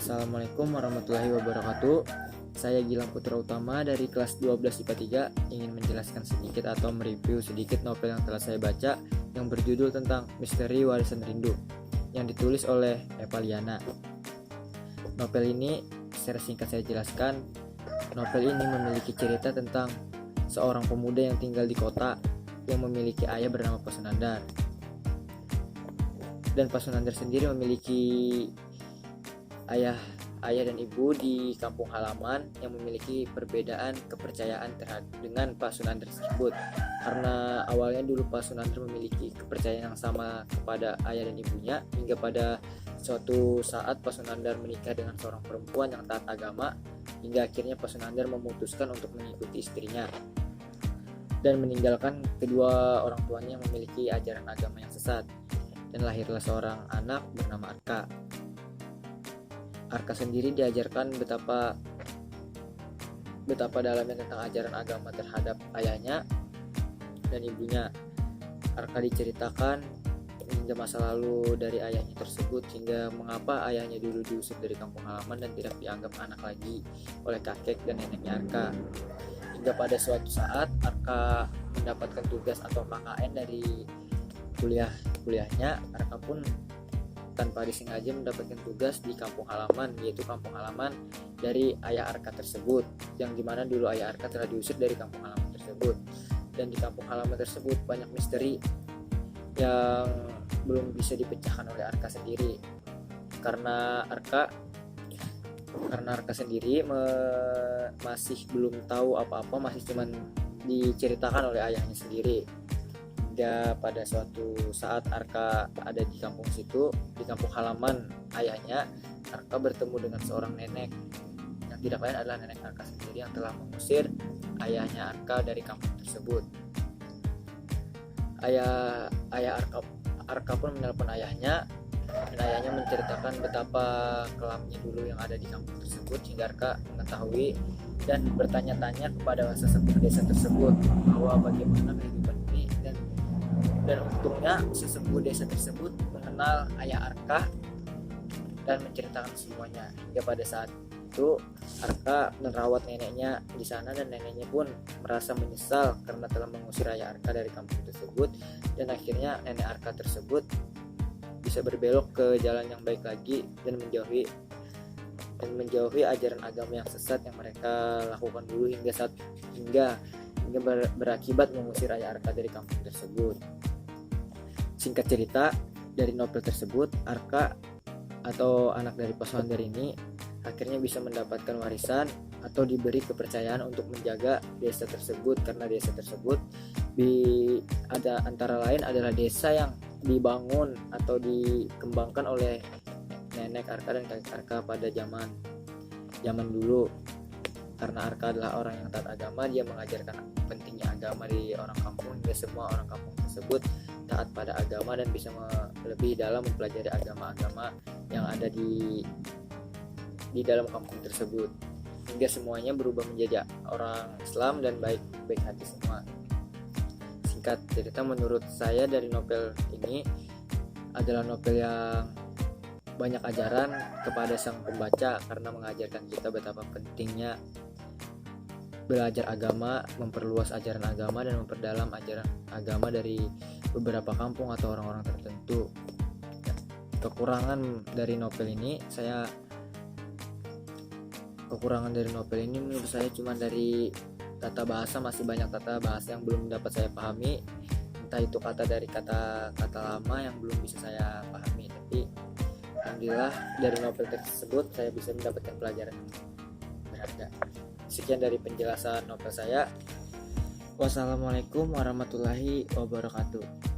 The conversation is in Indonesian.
Assalamualaikum warahmatullahi wabarakatuh. Saya Gilang Putra Utama dari kelas 12 IPA 3 ingin menjelaskan sedikit atau mereview sedikit novel yang telah saya baca yang berjudul tentang Misteri Warisan Rindu yang ditulis oleh Eva Liana. Novel ini secara singkat saya jelaskan. Novel ini memiliki cerita tentang seorang pemuda yang tinggal di kota yang memiliki ayah bernama Pak Sunandar. Dan Pak Sunandar sendiri memiliki ayah dan ibu di kampung halaman yang memiliki perbedaan kepercayaan dengan Pak Sunandar tersebut. Karena awalnya dulu Pak Sunandar memiliki kepercayaan yang sama kepada ayah dan ibunya, hingga pada suatu saat Pak Sunandar menikah dengan seorang perempuan yang taat agama, hingga akhirnya Pak Sunandar memutuskan untuk mengikuti istrinya dan meninggalkan kedua orang tuanya yang memiliki ajaran agama yang sesat, dan lahirlah seorang anak bernama Arka. Arka sendiri diajarkan betapa dalamnya tentang ajaran agama terhadap ayahnya dan ibunya. Arka diceritakan hingga masa lalu dari ayahnya tersebut, hingga mengapa ayahnya dulu diusir dari kampung halaman dan tidak dianggap anak lagi oleh kakek dan neneknya Arka. Hingga pada suatu saat Arka mendapatkan tugas atau KKN dari kuliahnya. Arka pun tanpa disengaja mendapatkan tugas di kampung halaman, yaitu kampung halaman dari ayah Arka tersebut, yang dimana dulu ayah Arka telah diusir dari kampung halaman tersebut. Dan di kampung halaman tersebut banyak misteri yang belum bisa dipecahkan oleh Arka sendiri, karena Arka sendiri masih belum tahu apa-apa, masih cuman diceritakan oleh ayahnya sendiri. Hingga pada suatu saat Arka ada di kampung situ, di kampung halaman ayahnya, Arka bertemu dengan seorang nenek yang tidak lain adalah nenek Arka sendiri yang telah mengusir ayahnya Arka dari kampung tersebut. Ayah Arka pun menelpon ayahnya, dan ayahnya menceritakan betapa kelamnya dulu yang ada di kampung tersebut, hingga Arka mengetahui dan bertanya-tanya kepada sesepuh desa tersebut bahwa bagaimana kehidupan ini, dan untungnya sesepuh desa tersebut mengenal ayah Arka dan menceritakan semuanya. Hingga pada saat itu Arka merawat neneknya di sana, dan neneknya pun merasa menyesal karena telah mengusir ayah Arka dari kampung tersebut, dan akhirnya nenek Arka tersebut bisa berbelok ke jalan yang baik lagi dan menjauhi ajaran agama yang sesat yang mereka lakukan dulu, hingga berakibat mengusir ayah Arka dari kampung tersebut. Singkat cerita, dari novel tersebut, Arka atau anak dari Pak Sunandar ini akhirnya bisa mendapatkan warisan atau diberi kepercayaan untuk menjaga desa tersebut, karena desa tersebut ada antara lain adalah desa yang dibangun atau dikembangkan oleh nenek Arka dan kakek Arka pada zaman dulu. Karena Arka adalah orang yang taat agama, dia mengajarkan pentingnya agama di orang kampung, hingga semua orang kampung tersebut taat pada agama dan bisa lebih dalam mempelajari agama-agama yang ada di dalam kampung tersebut, hingga semuanya berubah menjadi orang Islam dan baik hati semua. Singkat cerita, menurut saya dari novel ini adalah novel yang banyak ajaran kepada sang pembaca, karena mengajarkan kita betapa pentingnya belajar agama, memperluas ajaran agama, dan memperdalam ajaran agama dari beberapa kampung atau orang-orang tertentu. Kekurangan dari novel ini menurut saya cuma dari tata bahasa. Masih banyak tata bahasa yang belum dapat saya pahami, entah itu kata dari kata-kata lama yang belum bisa saya pahami. Tapi alhamdulillah dari novel tersebut saya bisa mendapatkan pelajaran yang berharga. Sekian dari penjelasan novel saya. Wassalamualaikum warahmatullahi wabarakatuh.